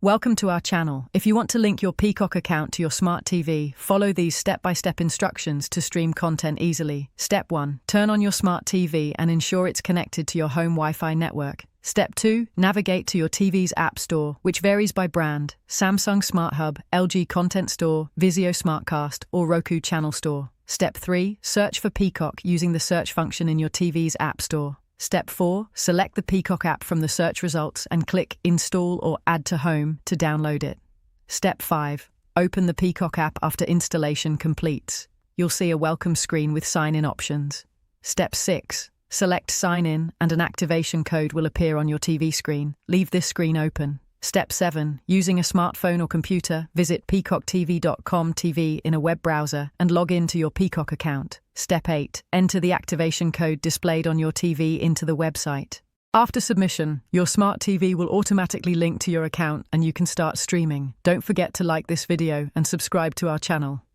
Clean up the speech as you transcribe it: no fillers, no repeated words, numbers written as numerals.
Welcome to our channel. If you want to link your Peacock account to your smart TV, follow these step-by-step instructions to stream content easily. Step 1. Turn on your smart TV and ensure it's connected to your home Wi-Fi network. Step 2. Navigate to your TV's app store, which varies by brand: Samsung Smart Hub, LG Content Store, Vizio Smartcast, or Roku Channel Store. Step 3. Search for Peacock using the search function in your TV's app store. Step 4. Select the Peacock app from the search results and click Install or Add to Home to download it. Step 5. Open the Peacock app after installation completes. You'll see a welcome screen with sign-in options. Step 6. Select Sign In and an activation code will appear on your TV screen. Leave this screen open. Step 7. Using a smartphone or computer, visit peacocktv.com TV in a web browser and log in to your Peacock account. Step 8. Enter the activation code displayed on your TV into the website. After submission, your smart TV will automatically link to your account and you can start streaming. Don't forget to like this video and subscribe to our channel.